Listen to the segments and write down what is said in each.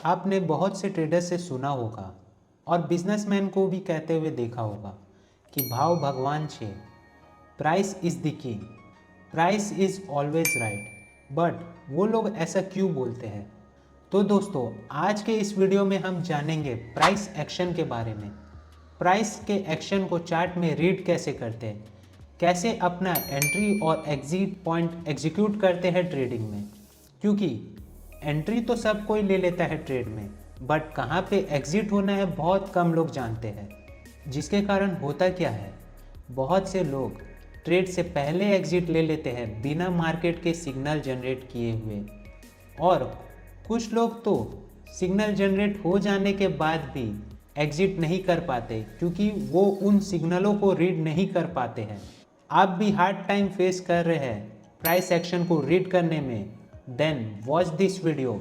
आपने बहुत से ट्रेडर से सुना होगा और बिजनेसमैन को भी कहते हुए देखा होगा कि भाव भगवान छे, price is the key, price is always right. But वो लोग ऐसा क्यों बोलते हैं? तो दोस्तों, आज के इस वीडियो में हम जानेंगे प्राइस एक्शन के बारे में। प्राइस के एक्शन को चार्ट में रीड कैसे करते हैं, कैसे अपना एंट्री और एग्जिट पॉइंट एग्जीक्यूट करते हैं ट्रेडिंग में। क्योंकि एंट्री तो सब कोई ले लेता है ट्रेड में, बट कहाँ पे एग्जिट होना है बहुत कम लोग जानते हैं। जिसके कारण होता क्या है, बहुत से लोग ट्रेड से पहले एग्जिट ले लेते हैं बिना मार्केट के सिग्नल जनरेट किए हुए, और कुछ लोग तो सिग्नल जनरेट हो जाने के बाद भी एग्जिट नहीं कर पाते क्योंकि वो उन सिग्नलों को रीड नहीं कर पाते हैं। आप भी हार्ड टाइम फेस कर रहे हैं प्राइस एक्शन को रीड करने में, then watch this video,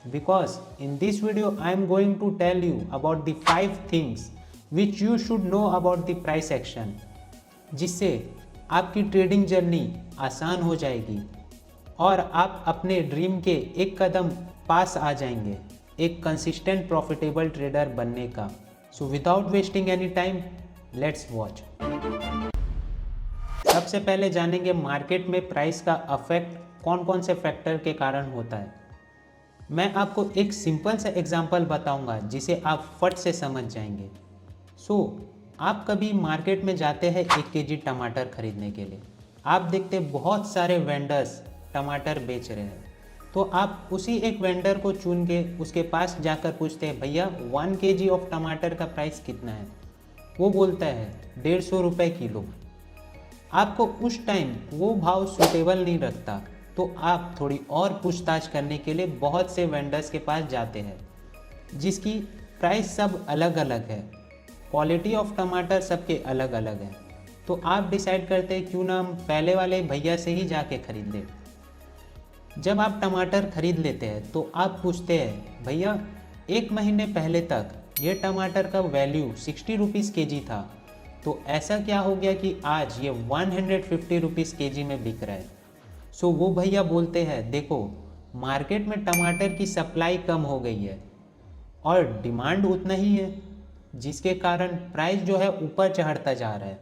because in this video I am going to tell you about the 5 things which you should know about the price action, जिससे आपकी trading journey आसान हो जाएगी और आप अपने ड्रीम के एक कदम पास आ जाएंगे, एक कंसिस्टेंट प्रॉफिटेबल ट्रेडर बनने का। So without wasting any time, let's watch. सबसे पहले जानेंगे मार्केट में प्राइस का अफेक्ट कौन कौन से फैक्टर के कारण होता है। मैं आपको एक सिंपल सा एग्जांपल बताऊंगा जिसे आप फट से समझ जाएंगे। आप कभी मार्केट में जाते हैं 1 केजी टमाटर खरीदने के लिए, आप देखते बहुत सारे वेंडर्स टमाटर बेच रहे हैं, तो आप उसी एक वेंडर को चुन के उसके पास जाकर पूछते हैं, भैया 1 केजी ऑफ टमाटर का प्राइस कितना है? वो बोलता है 150 रुपये किलो। आपको उस टाइम वो भाव सूटेबल नहीं रखता, तो आप थोड़ी और पूछताछ करने के लिए बहुत से वेंडर्स के पास जाते हैं जिसकी प्राइस सब अलग अलग है, क्वालिटी ऑफ टमाटर सबके अलग अलग है। तो आप डिसाइड करते हैं क्यों ना हम पहले वाले भैया से ही जाके खरीद लें। जब आप टमाटर खरीद लेते हैं तो आप पूछते हैं, भैया 1 महीने पहले तक ये टमाटर का वैल्यू 60 रुपीज़ के जी था, तो ऐसा क्या हो गया कि आज ये 150 रुपीज़ के जी में बिक रहा है? वो भैया बोलते हैं, देखो मार्केट में टमाटर की सप्लाई कम हो गई है और डिमांड उतना ही है, जिसके कारण प्राइस जो है ऊपर चढ़ता जा रहा है।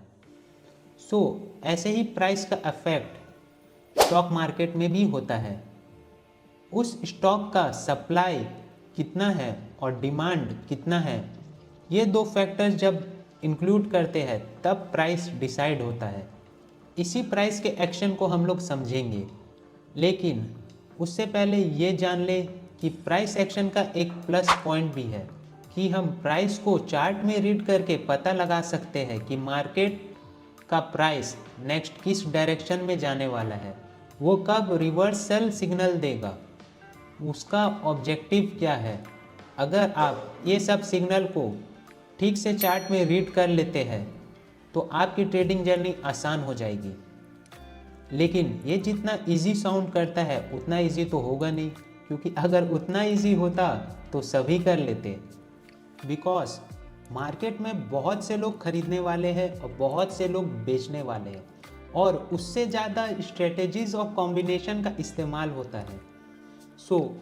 ऐसे ही प्राइस का इफेक्ट स्टॉक मार्केट में भी होता है। उस स्टॉक का सप्लाई कितना है और डिमांड कितना है, ये 2 फैक्टर्स जब इंक्लूड करते हैं तब प्राइस डिसाइड होता है। इसी प्राइस के एक्शन को हम लोग समझेंगे, लेकिन उससे पहले ये जान ले कि प्राइस एक्शन का एक प्लस पॉइंट भी है कि हम प्राइस को चार्ट में रीड करके पता लगा सकते हैं कि मार्केट का प्राइस नेक्स्ट किस डायरेक्शन में जाने वाला है, वो कब रिवर्सल सिग्नल देगा, उसका ऑब्जेक्टिव क्या है। अगर आप ये सब सिग्नल को ठीक से चार्ट में रीड कर लेते हैं तो आपकी ट्रेडिंग जर्नी आसान हो जाएगी। लेकिन ये जितना इजी साउंड करता है उतना इजी तो होगा नहीं, क्योंकि अगर उतना इजी होता तो सभी कर लेते। बिकॉज मार्केट में बहुत से लोग खरीदने वाले हैं और बहुत से लोग बेचने वाले हैं, और उससे ज़्यादा स्ट्रेटेजीज और कॉम्बिनेशन का इस्तेमाल होता है।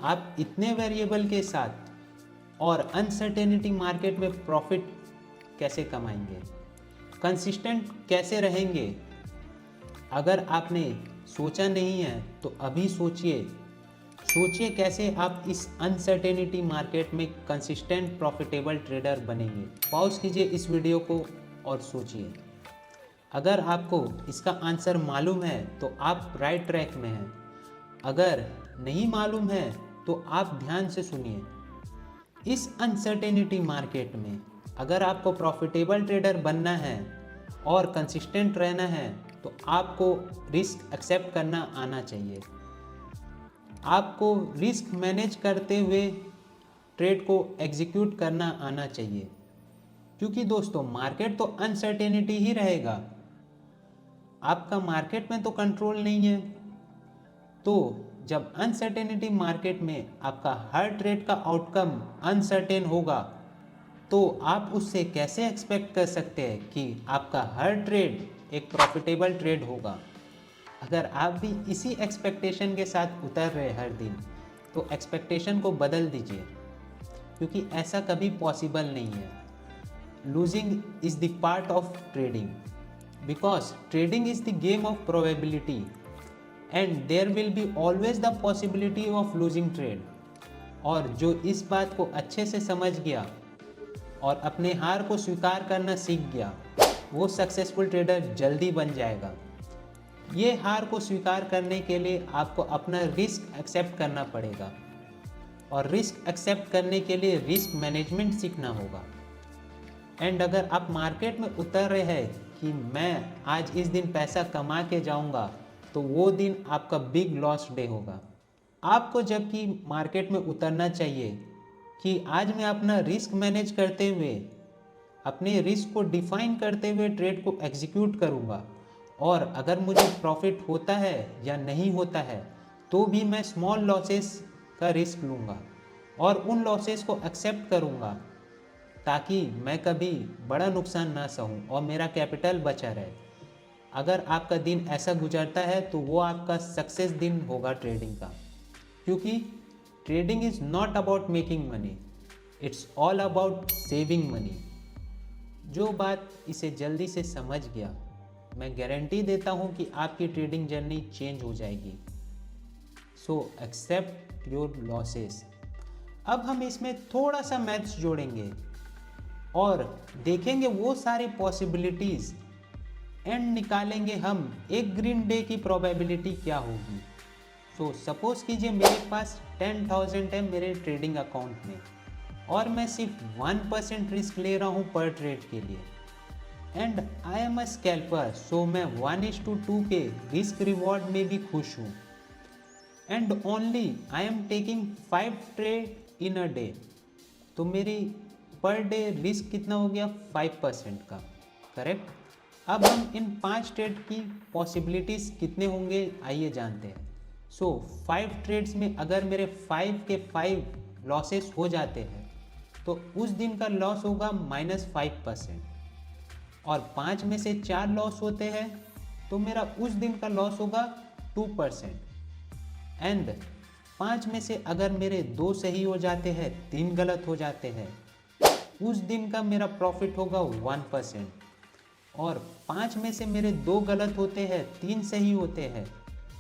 आप इतने वेरिएबल के साथ और अनसर्टेनिटी मार्केट में प्रॉफिट कैसे कमाएंगे, कंसिस्टेंट कैसे रहेंगे? अगर आपने सोचा नहीं है तो अभी सोचिए कैसे आप इस अनसर्टेनिटी मार्केट में कंसिस्टेंट प्रॉफिटेबल ट्रेडर बनेंगे। पॉज कीजिए इस वीडियो को और सोचिए। अगर आपको इसका आंसर मालूम है तो आप राइट ट्रैक में हैं, अगर नहीं मालूम है तो आप ध्यान से सुनिए। इस अनसर्टेनिटी मार्केट में अगर आपको प्रॉफिटेबल ट्रेडर बनना है और कंसिस्टेंट रहना है तो आपको रिस्क एक्सेप्ट करना आना चाहिए। आपको रिस्क मैनेज करते हुए ट्रेड को एग्जीक्यूट करना आना चाहिए, क्योंकि दोस्तों मार्केट तो अनसर्टेनिटी ही रहेगा, आपका मार्केट में तो कंट्रोल नहीं है। तो जब अनसर्टेनिटी मार्केट में आपका हर ट्रेड का आउटकम अनसर्टेन होगा, तो आप उससे कैसे एक्सपेक्ट कर सकते हैं कि आपका हर ट्रेड एक प्रॉफिटेबल ट्रेड होगा। अगर आप भी इसी एक्सपेक्टेशन के साथ उतर रहे हर दिन, तो एक्सपेक्टेशन को बदल दीजिए। क्योंकि ऐसा कभी पॉसिबल नहीं है। Losing is the part of trading, because trading is the game of probability and there will be always the possibility of losing trade. और जो इस बात को अच्छे से समझ गया और अपने हार को स्वीकार करना सीख गया, वो सक्सेसफुल ट्रेडर जल्दी बन जाएगा। ये हार को स्वीकार करने के लिए आपको अपना रिस्क एक्सेप्ट करना पड़ेगा, और रिस्क एक्सेप्ट करने के लिए रिस्क मैनेजमेंट सीखना होगा। एंड अगर आप मार्केट में उतर रहे हैं कि मैं आज इस दिन पैसा कमा के जाऊंगा, तो वो दिन आपका बिग लॉस डे होगा। आपको जबकि मार्केट में उतरना चाहिए कि आज मैं अपना रिस्क मैनेज करते हुए, अपने रिस्क को डिफाइन करते हुए ट्रेड को एग्जीक्यूट करूंगा, और अगर मुझे प्रॉफिट होता है या नहीं होता है तो भी मैं स्मॉल लॉसेस का रिस्क लूँगा और उन लॉसेस को एक्सेप्ट करूँगा, ताकि मैं कभी बड़ा नुकसान ना सहूँ और मेरा कैपिटल बचा रहे। अगर आपका दिन ऐसा गुजरता है तो वो आपका सक्सेस दिन होगा ट्रेडिंग का, क्योंकि trading is not about making money, it's all about saving money. जो बात इसे जल्दी से समझ गया, मैं गारंटी देता हूँ कि आपकी ट्रेडिंग जर्नी चेंज हो जाएगी। So except your losses. अब हम इसमें थोड़ा सा मैथ्स जोड़ेंगे और देखेंगे वो सारे पॉसिबिलिटीज़ एंड निकालेंगे हम एक ग्रीन डे की प्रोबेबिलिटी क्या होगी। सो सपोज कीजिए मेरे पास 10,000 है मेरे ट्रेडिंग अकाउंट में, और मैं सिर्फ 1% रिस्क ले रहा हूँ पर ट्रेड के लिए, and I am a scalper, so मैं 1:2 के रिस्क रिवॉर्ड में भी खुश हूँ, and only I am taking 5 trade in a day. तो मेरी पर डे रिस्क कितना हो गया? 5% का, करेक्ट। अब हम इन 5 ट्रेड की पॉसिबिलिटीज़ कितने होंगे आइए जानते हैं। सो 5 ट्रेड्स में अगर मेरे 5 के 5 लॉसेस हो जाते हैं तो उस दिन का लॉस होगा -5%, और 5 में से 4 लॉस होते हैं तो मेरा उस दिन का लॉस होगा 2%, एंड 5 में से अगर मेरे 2 सही हो जाते हैं, 3 गलत हो जाते हैं, उस दिन का मेरा प्रॉफिट होगा 1%, और 5 में से मेरे 2 गलत होते हैं, 3 सही होते हैं,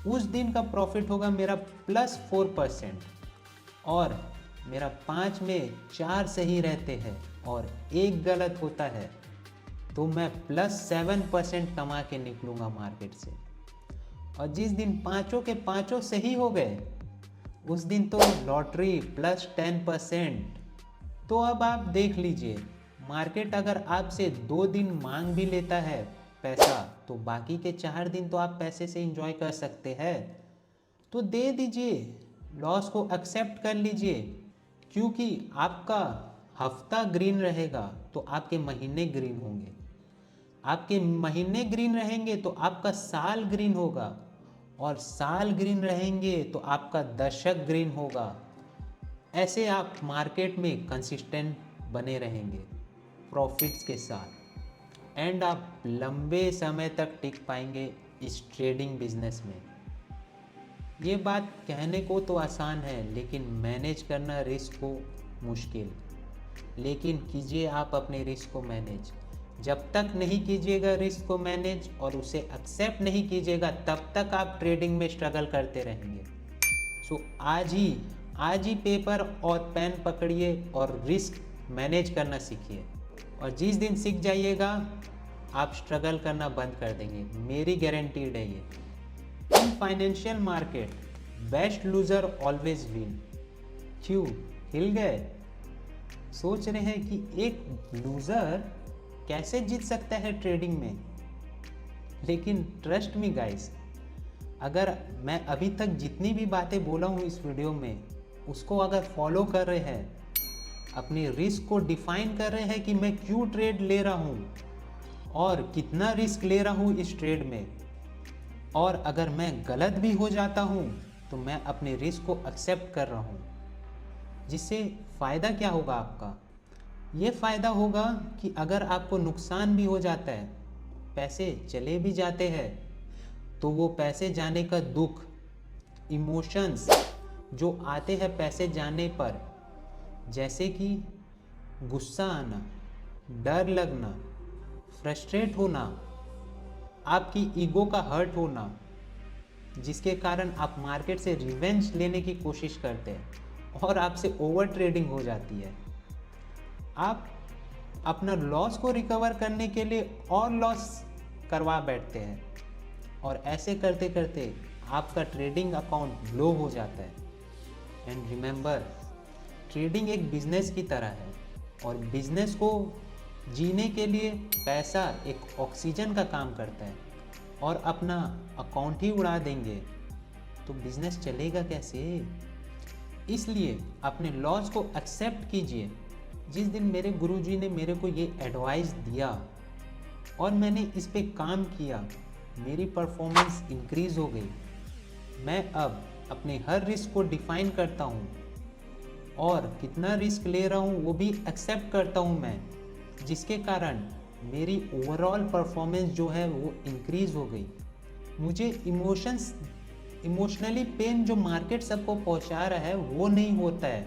उस दिन का प्रॉफिट होगा मेरा +4%, और मेरा 5 में 4 सही रहते हैं और 1 गलत होता है, तो मैं +7% कमा के निकलूँगा मार्केट से। और जिस दिन पाँचों के पाँचों सही हो गए, उस दिन तो लॉटरी +10%। तो अब आप देख लीजिए, मार्केट अगर आपसे 2 दिन मांग भी लेता है पैसा, तो बाकी के 4 दिन तो आप पैसे से एंजॉय कर सकते हैं, तो दे दीजिए, लॉस को एक्सेप्ट कर लीजिए, क्योंकि आपका हफ्ता ग्रीन रहेगा तो आपके महीने ग्रीन होंगे, आपके महीने ग्रीन रहेंगे तो आपका साल ग्रीन होगा, और साल ग्रीन रहेंगे तो आपका दशक ग्रीन होगा। ऐसे आप मार्केट में कंसिस्टेंट बने रहेंगे प्रॉफिट्स के साथ, एंड आप लंबे समय तक टिक पाएंगे इस ट्रेडिंग बिजनेस में। ये बात कहने को तो आसान है, लेकिन मैनेज करना रिस्क को मुश्किल। लेकिन कीजिए आप अपने रिस्क को मैनेज। जब तक नहीं कीजिएगा रिस्क को मैनेज और उसे एक्सेप्ट नहीं कीजिएगा, तब तक आप ट्रेडिंग में स्ट्रगल करते रहेंगे। सो आज ही पेपर और पेन पकड़िए और रिस्क मैनेज करना सीखिए, और जिस दिन सीख जाइएगा आप स्ट्रगल करना बंद कर देंगे, मेरी गारंटीड है ये। In financial market best loser always win. क्यों हिल गए? सोच रहे हैं कि एक लूजर कैसे जीत सकता है ट्रेडिंग में, लेकिन ट्रस्ट मी गाइस, अगर मैं अभी तक जितनी भी बातें बोला हूँ इस वीडियो में, उसको अगर फॉलो कर रहे हैं, अपने रिस्क को डिफाइन कर रहे हैं कि मैं क्यों ट्रेड ले रहा हूँ और कितना रिस्क ले रहा हूँ इस ट्रेड में, और अगर मैं गलत भी हो जाता हूँ तो मैं अपने रिस्क को एक्सेप्ट कर रहा हूँ, जिससे फ़ायदा क्या होगा आपका? ये फ़ायदा होगा कि अगर आपको नुकसान भी हो जाता है, पैसे चले भी जाते हैं, तो वो पैसे जाने का दुख, इमोशंस जो आते हैं पैसे जाने पर, जैसे कि गुस्सा आना, डर लगना, फ्रस्ट्रेट होना, आपकी ईगो का हर्ट होना, जिसके कारण आप मार्केट से रिवेंज लेने की कोशिश करते हैं और आपसे ओवर ट्रेडिंग हो जाती है। आप अपना लॉस को रिकवर करने के लिए और लॉस करवा बैठते हैं और ऐसे करते करते आपका ट्रेडिंग अकाउंट लो हो जाता है। एंड रिमेंबर, ट्रेडिंग एक बिजनेस की तरह है और बिजनेस को जीने के लिए पैसा एक ऑक्सीजन का काम करता है और अपना अकाउंट ही उड़ा देंगे तो बिजनेस चलेगा कैसे? इसलिए अपने लॉस को एक्सेप्ट कीजिए। जिस दिन मेरे गुरुजी ने मेरे को ये एडवाइस दिया और मैंने इस पे काम किया, मेरी परफॉर्मेंस इंक्रीज हो गई। मैं अब अपने हर रिस्क को डिफाइन करता हूँ और कितना रिस्क ले रहा हूँ वो भी एक्सेप्ट करता हूँ मैं, जिसके कारण मेरी ओवरऑल परफॉर्मेंस जो है वो इंक्रीज हो गई। मुझे इमोशनली पेन जो मार्केट सबको पहुँचा रहा है वो नहीं होता है।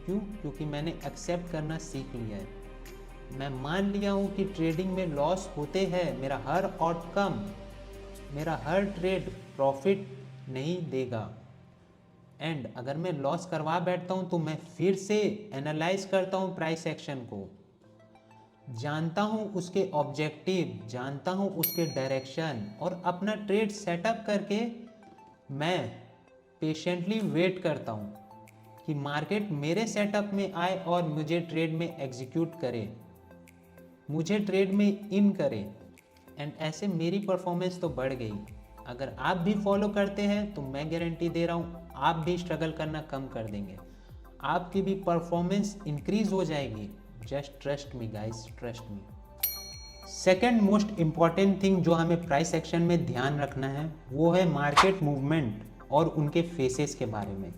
क्यों? क्योंकि मैंने एक्सेप्ट करना सीख लिया है। मैं मान लिया हूँ कि ट्रेडिंग में लॉस होते हैं, मेरा हर आउटकम, मेरा हर ट्रेड प्रॉफिट नहीं देगा। एंड अगर मैं लॉस करवा बैठता हूँ तो मैं फिर से एनालाइज करता हूँ प्राइस एक्शन को, जानता हूँ उसके ऑब्जेक्टिव, जानता हूँ उसके डायरेक्शन और अपना ट्रेड सेटअप करके मैं पेशेंटली वेट करता हूँ कि मार्केट मेरे सेटअप में आए और मुझे ट्रेड में एग्जीक्यूट करे, मुझे ट्रेड में इन करे। एंड ऐसे मेरी परफॉर्मेंस तो बढ़ गई। अगर आप भी फॉलो करते हैं तो मैं गारंटी दे रहा हूँ आप भी स्ट्रगल करना कम कर देंगे, आपकी भी परफॉर्मेंस इंक्रीज हो जाएगी। Just trust me guys, trust me. Second most important thing जो हमें प्राइस एक्शन में ध्यान रखना है वो है मार्केट मूवमेंट और उनके फेसेस के बारे में।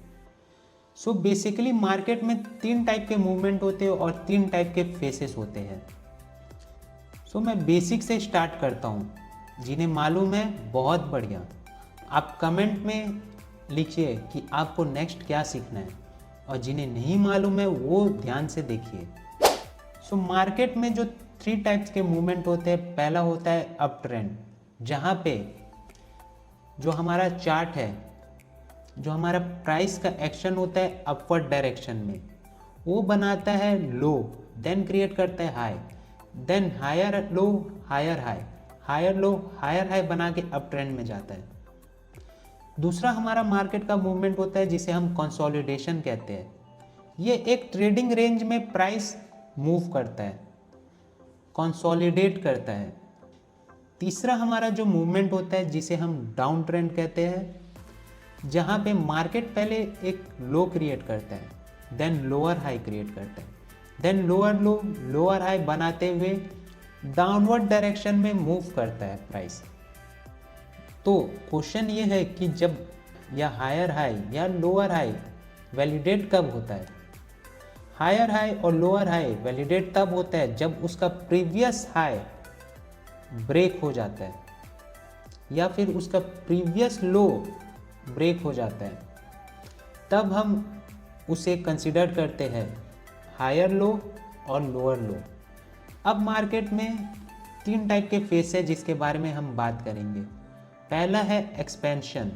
सो बेसिकली मार्केट में 3 टाइप के मूवमेंट होते हैं और 3 टाइप के फेसेस होते हैं। सो मैं बेसिक से स्टार्ट करता हूँ। जिन्हें मालूम है बहुत बढ़िया, आप कमेंट में लिखिए कि आपको नेक्स्ट क्या सीखना है, और जिन्हें नहीं मालूम है वो ध्यान से देखिए। सो मार्केट में जो 3 टाइप्स के मूवमेंट होते हैं, पहला होता है अप ट्रेंड, जहाँ पे जो हमारा चार्ट है, जो हमारा प्राइस का एक्शन होता है अपवर्ड डायरेक्शन में, वो बनाता है लो, देन क्रिएट करता है high, then higher low higher high, higher low higher high बना के अप ट्रेंड में जाता है। दूसरा हमारा मार्केट का मूवमेंट होता है जिसे हम कंसोलिडेशन कहते हैं। ये एक ट्रेडिंग रेंज में प्राइस मूव करता है, कंसोलिडेट करता है। तीसरा हमारा जो मूवमेंट होता है जिसे हम डाउन ट्रेंड कहते हैं, जहाँ पे मार्केट पहले एक लो क्रिएट करता है, देन लोअर हाई क्रिएट करता है, then lower low lower high बनाते हुए डाउनवर्ड डायरेक्शन में मूव करता है प्राइस। तो क्वेश्चन ये है कि जब या हायर हाई या लोअर हाई वैलिडेट कब होता है? हायर हाई और लोअर हाई वैलिडेट तब होता है जब उसका प्रीवियस हाई ब्रेक हो जाता है या फिर उसका प्रीवियस लो ब्रेक हो जाता है, तब हम उसे कंसिडर करते हैं हायर लो और लोअर लो। अब मार्केट में 3 टाइप के फेस है जिसके बारे में हम बात करेंगे। पहला है एक्सपेंशन,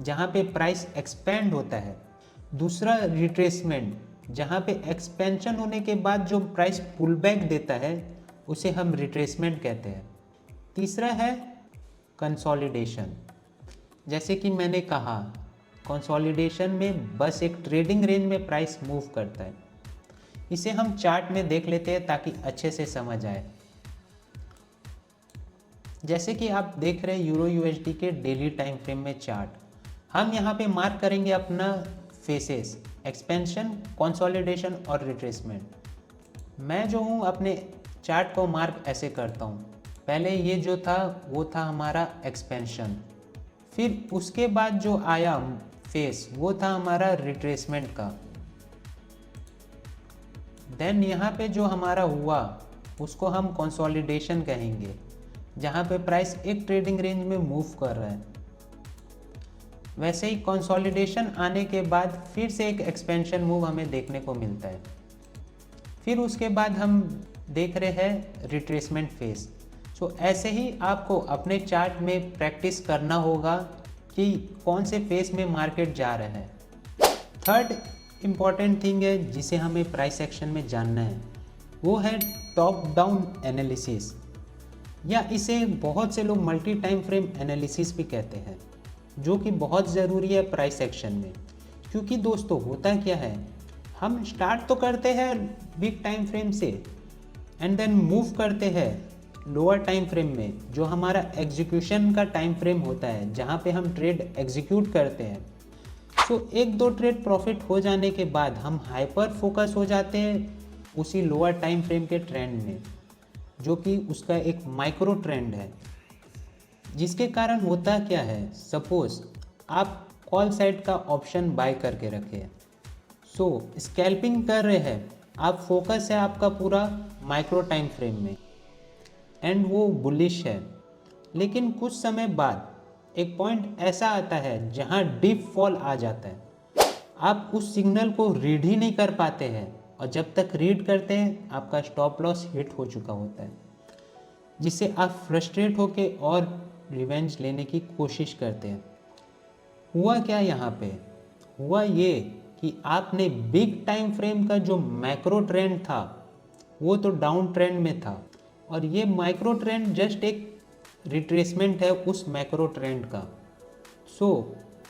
जहाँ पे प्राइस एक्सपेंड होता है। दूसरा रिट्रेसमेंट, जहाँ पे एक्सपेंशन होने के बाद जो प्राइस पुल बैक देता है उसे हम रिट्रेसमेंट कहते हैं। तीसरा है कंसोलिडेशन। जैसे कि मैंने कहा, कंसोलिडेशन में बस एक ट्रेडिंग रेंज में प्राइस मूव करता है। इसे हम चार्ट में देख लेते हैं ताकि अच्छे से समझ आए। जैसे कि आप देख रहे हैं यूरो यूएसडी के डेली टाइम फ्रेम में चार्ट, हम यहाँ पे मार्क करेंगे अपना फेसेस, एक्सपेंशन, कंसोलिडेशन और रिट्रेसमेंट। मैं जो हूँ अपने चार्ट को मार्क ऐसे करता हूँ। पहले ये जो था वो था हमारा एक्सपेंशन, फिर उसके बाद जो आया फेस वो था हमारा रिट्रेसमेंट का। देन यहाँ पे जो हमारा हुआ उसको हम कंसोलिडेशन कहेंगे, जहाँ पे प्राइस एक ट्रेडिंग रेंज में मूव कर रहा है। वैसे ही कंसोलिडेशन आने के बाद फिर से एक एक्सपेंशन मूव हमें देखने को मिलता है। फिर उसके बाद हम देख रहे हैं रिट्रेसमेंट फेज। सो ऐसे ही आपको अपने चार्ट में प्रैक्टिस करना होगा कि कौन से फेज में मार्केट जा रहा है। थर्ड इम्पॉर्टेंट थिंग है जिसे हमें प्राइस एक्शन में जानना है, वो है टॉप डाउन एनालिसिस, या इसे बहुत से लोग मल्टी टाइम फ्रेम एनालिसिस भी कहते हैं, जो कि बहुत ज़रूरी है प्राइस एक्शन में। क्योंकि दोस्तों होता क्या है, हम स्टार्ट तो करते हैं बिग टाइम फ्रेम से एंड देन मूव करते हैं लोअर टाइम फ्रेम में, जो हमारा एग्जीक्यूशन का टाइम फ्रेम होता है, जहाँ पे हम ट्रेड एग्जीक्यूट करते हैं। सो एक दो ट्रेड प्रॉफिट हो जाने के बाद हम हाइपर फोकस हो जाते हैं उसी लोअर टाइम फ्रेम के ट्रेंड में, जो कि उसका एक माइक्रो ट्रेंड है। जिसके कारण होता क्या है, सपोज आप कॉल साइड का ऑप्शन बाय करके रखे, सो स्कैल्पिंग कर रहे हैं आप, फोकस है आपका पूरा माइक्रो टाइम फ्रेम में एंड वो बुलिश है। लेकिन कुछ समय बाद एक पॉइंट ऐसा आता है जहां डीप फॉल आ जाता है, आप उस सिग्नल को रीड ही नहीं कर पाते हैं, और जब तक रीड करते हैं आपका स्टॉप लॉस हिट हो चुका होता है, जिससे आप फ्रस्ट्रेट होके और रिवेंज लेने की कोशिश करते हैं। हुआ क्या यहाँ पे, हुआ ये कि आपने बिग टाइम फ्रेम का जो मैक्रो ट्रेंड था वो तो डाउन ट्रेंड में था, और ये माइक्रो ट्रेंड जस्ट एक रिट्रेसमेंट है उस मैक्रो ट्रेंड का। सो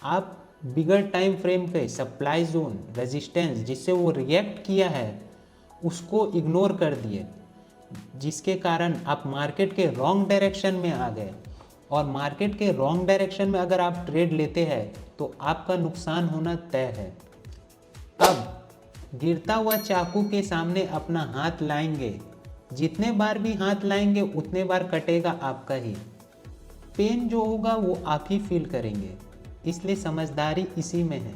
आप बिगर टाइम फ्रेम पे सप्लाई जोन रेजिस्टेंस जिससे वो रिएक्ट किया है उसको इग्नोर कर दिए, जिसके कारण आप मार्केट के रॉन्ग डायरेक्शन में आ गए। और मार्केट के रॉन्ग डायरेक्शन में अगर आप ट्रेड लेते हैं तो आपका नुकसान होना तय है। अब गिरता हुआ चाकू के सामने अपना हाथ लाएंगे, जितने बार भी हाथ लाएंगे उतने बार कटेगा आपका ही, पेन जो होगा वो आप ही फील करेंगे। इसलिए समझदारी इसी में है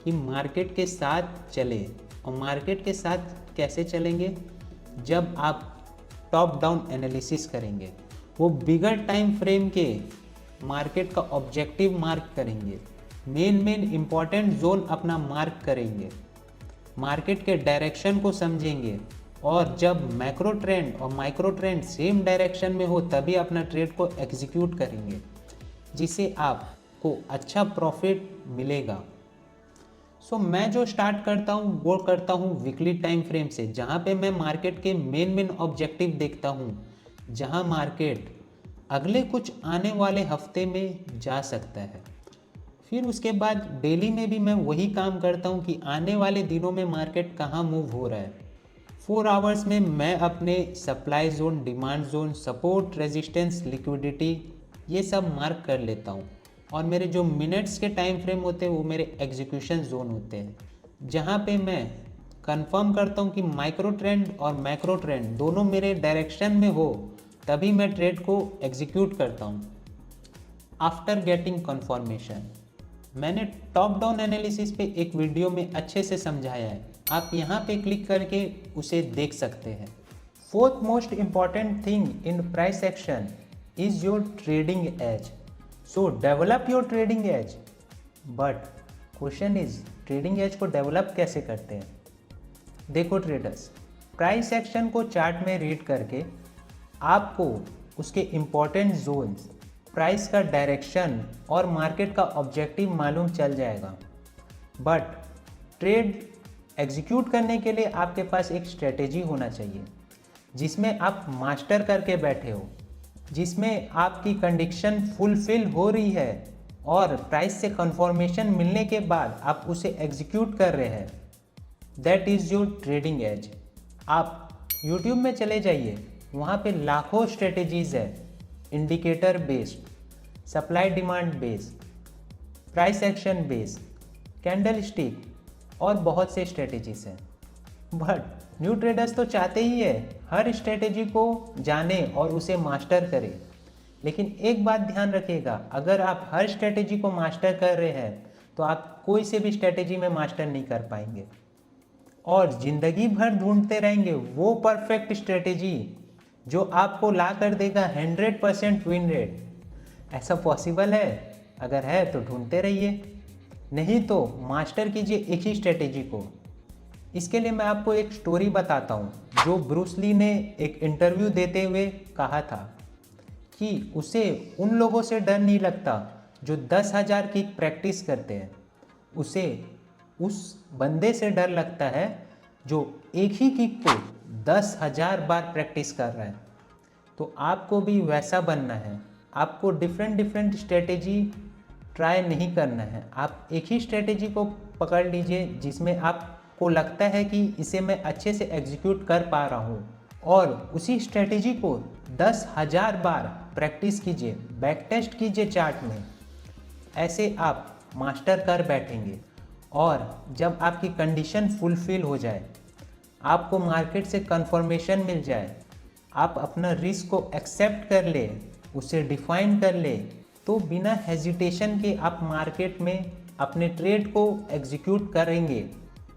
कि मार्केट के साथ चले, और मार्केट के साथ कैसे चलेंगे, जब आप टॉप डाउन एनालिसिस करेंगे, वो बिगर टाइम फ्रेम के मार्केट का ऑब्जेक्टिव मार्क करेंगे, मेन इम्पॉर्टेंट जोन अपना मार्क करेंगे, मार्केट के डायरेक्शन को समझेंगे, और जब मैक्रो ट्रेंड और माइक्रो ट्रेंड सेम डायरेक्शन में हो तभी अपना ट्रेड को एग्जीक्यूट करेंगे, जिससे आपको अच्छा प्रॉफिट मिलेगा। सो मैं जो स्टार्ट करता हूँ वो करता हूँ वीकली टाइम फ्रेम से, जहाँ पे मैं मार्केट के मेन ऑब्जेक्टिव देखता हूँ, जहाँ मार्केट अगले कुछ आने वाले हफ्ते में जा सकता है। फिर उसके बाद डेली में भी मैं वही काम करता हूँ कि आने वाले दिनों में मार्केट कहाँ मूव हो रहा है। 4 आवर्स में मैं अपने supply zone, demand zone, support, resistance, liquidity ये सब मार्क कर लेता हूँ, और मेरे जो मिनट्स के टाइम फ्रेम होते हैं वो मेरे एग्जीक्यूशन जोन होते हैं, जहाँ पे मैं कंफर्म करता हूँ कि माइक्रो ट्रेंड और मैक्रो ट्रेंड दोनों मेरे डायरेक्शन में हो, तभी मैं ट्रेड को एग्जीक्यूट करता हूँ। आफ्टर गेटिंग कंफर्मेशन, मैंने टॉप डाउन एनालिसिस पे एक वीडियो में अच्छे से समझाया है, आप यहाँ पे क्लिक करके उसे देख सकते हैं। Fourth most important thing in price action is your trading edge. So develop your trading edge. But question is, trading edge को डेवलप कैसे करते हैं? देखो ट्रेडर्स, प्राइस एक्शन को चार्ट में रीड करके आपको उसके इम्पॉर्टेंट जोन्स, प्राइस का डायरेक्शन और मार्केट का ऑब्जेक्टिव मालूम चल जाएगा। बट ट्रेड एग्जीक्यूट करने के लिए आपके पास एक स्ट्रेटेजी होना चाहिए, जिसमें आप मास्टर करके बैठे हो, जिसमें आपकी कंडीशन फुलफिल हो रही है और प्राइस से कंफर्मेशन मिलने के बाद आप उसे एग्जीक्यूट कर रहे हैं। That is your trading edge. आप यूट्यूब में चले जाइए, वहाँ पे लाखों स्ट्रेटेजीज़ है, indicator based, supply demand based, price action based, candlestick और बहुत से स्ट्रेटेजीज हैं। बट न्यू ट्रेडर्स तो चाहते ही है हर स्ट्रेटेजी को जाने और उसे मास्टर करें। लेकिन एक बात ध्यान रखिएगा, अगर आप हर स्ट्रेटेजी को मास्टर कर रहे हैं तो आप कोई से भी स्ट्रेटेजी में मास्टर नहीं कर पाएंगे, और ज़िंदगी भर ढूंढते रहेंगे वो परफेक्ट स्ट्रेटेजी जो आपको ला कर देगा 100% विन रेट। ऐसा पॉसिबल है? अगर है तो ढूंढते रहिए, नहीं तो मास्टर कीजिए एक ही स्ट्रेटेजी को। इसके लिए मैं आपको एक स्टोरी बताता हूँ जो ब्रूस ली ने एक इंटरव्यू देते हुए कहा था कि उसे उन लोगों से डर नहीं लगता जो 10,000 की प्रैक्टिस करते हैं, उसे उस बंदे से डर लगता है जो एक ही किक को 10,000 बार प्रैक्टिस कर रहा है। तो आपको भी वैसा बनना है। आपको डिफरेंट स्ट्रेटेजी ट्राई नहीं करना है। आप एक ही स्ट्रेटेजी को पकड़ लीजिए जिसमें आपको लगता है कि इसे मैं अच्छे से एग्जीक्यूट कर पा रहा हूँ, और उसी स्ट्रेटेजी को 10,000 बार प्रैक्टिस कीजिए, बैक टेस्ट कीजिए चार्ट में। ऐसे आप मास्टर कर बैठेंगे, और जब आपकी कंडीशन फुलफिल हो जाए, आपको मार्केट से कंफर्मेशन मिल जाए, आप अपना रिस्क को एक्सेप्ट कर ले, उसे डिफाइन कर ले, तो बिना हेजिटेशन के आप मार्केट में अपने ट्रेड को एग्जीक्यूट करेंगे।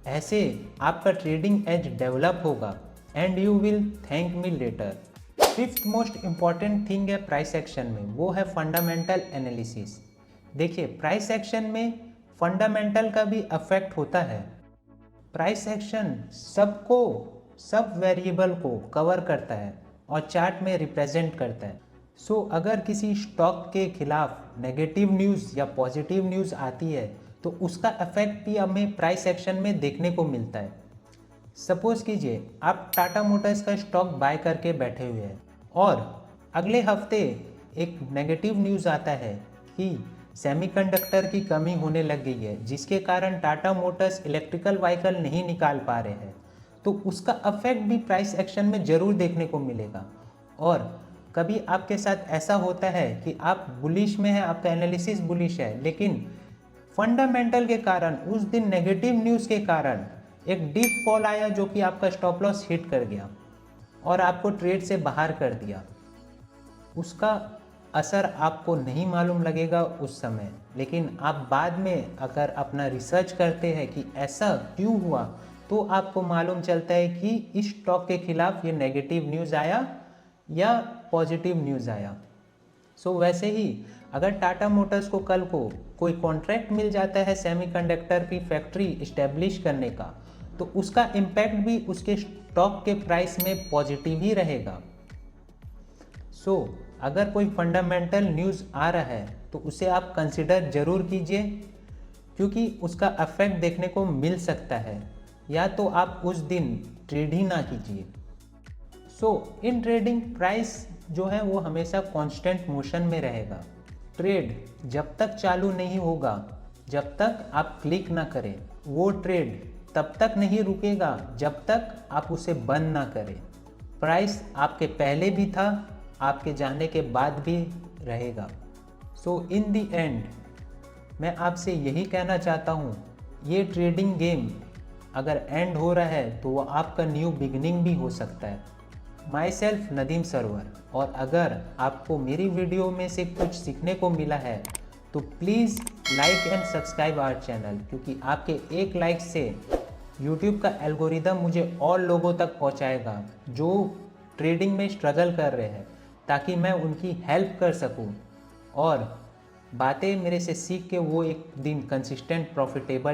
ऐसे आपका ट्रेडिंग एज डेवलप होगा and you will thank me later. Fifth most important thing है प्राइस एक्शन में, वो है फंडामेंटल एनालिसिस। देखिए, प्राइस एक्शन में फंडामेंटल का भी अफेक्ट होता है। प्राइस एक्शन सब वेरिएबल को कवर करता है और चार्ट में रिप्रेजेंट करता है। सो अगर किसी स्टॉक के खिलाफ नेगेटिव न्यूज़ या पॉजिटिव न्यूज़ आती है तो उसका इफेक्ट भी हमें प्राइस एक्शन में देखने को मिलता है। सपोज कीजिए आप टाटा मोटर्स का स्टॉक बाय करके बैठे हुए हैं और अगले हफ्ते एक नेगेटिव न्यूज़ आता है कि सेमीकंडक्टर की कमी होने लग गई है, जिसके कारण टाटा मोटर्स इलेक्ट्रिकल व्हीकल नहीं निकाल पा रहे हैं। तो उसका अफेक्ट भी प्राइस एक्शन में ज़रूर देखने को मिलेगा। और कभी आपके साथ ऐसा होता है कि आप बुलिश में हैं, आपका एनालिसिस बुलिश है, लेकिन फंडामेंटल के कारण उस दिन नेगेटिव न्यूज़ के कारण एक डीप फॉल आया जो कि आपका स्टॉप लॉस हिट कर गया और आपको ट्रेड से बाहर कर दिया। उसका असर आपको नहीं मालूम लगेगा उस समय, लेकिन आप बाद में अगर अपना रिसर्च करते हैं कि ऐसा क्यों हुआ, तो आपको मालूम चलता है कि इस स्टॉक के खिलाफ ये नेगेटिव न्यूज़ आया या पॉजिटिव न्यूज़ आया। सो वैसे ही अगर टाटा मोटर्स को कल को कोई कॉन्ट्रैक्ट मिल जाता है सेमीकंडक्टर की फैक्ट्री इस्टेब्लिश करने का, तो उसका इम्पैक्ट भी उसके स्टॉक के प्राइस में पॉजिटिव ही रहेगा। सो अगर कोई फंडामेंटल न्यूज़ आ रहा है तो उसे आप कंसिडर ज़रूर कीजिए, क्योंकि उसका इफेक्ट देखने को मिल सकता है, या तो आप उस दिन ट्रेड ही ना कीजिए। सो इन ट्रेडिंग प्राइस जो है वो हमेशा कांस्टेंट मोशन में रहेगा। ट्रेड जब तक चालू नहीं होगा, जब तक आप क्लिक ना करें, वो ट्रेड तब तक नहीं रुकेगा जब तक आप उसे बंद ना करें। प्राइस आपके पहले भी था, आपके जाने के बाद भी रहेगा। सो इन द एंड मैं आपसे यही कहना चाहता हूँ, ये ट्रेडिंग गेम अगर एंड हो रहा है तो वो आपका न्यू बिगिनिंग भी हो सकता है। माई सेल्फ नदीम सरवर, और अगर आपको मेरी वीडियो में से कुछ सीखने को मिला है तो please like and subscribe our channel, क्योंकि आपके एक लाइक से यूट्यूब का एल्गोरिदम मुझे और लोगों तक पहुंचाएगा जो ट्रेडिंग में स्ट्रगल कर रहे हैं, ताकि मैं उनकी हेल्प कर सकूं और बातें मेरे से सीख के वो एक दिन कंसिस्टेंट प्रॉफिटेबल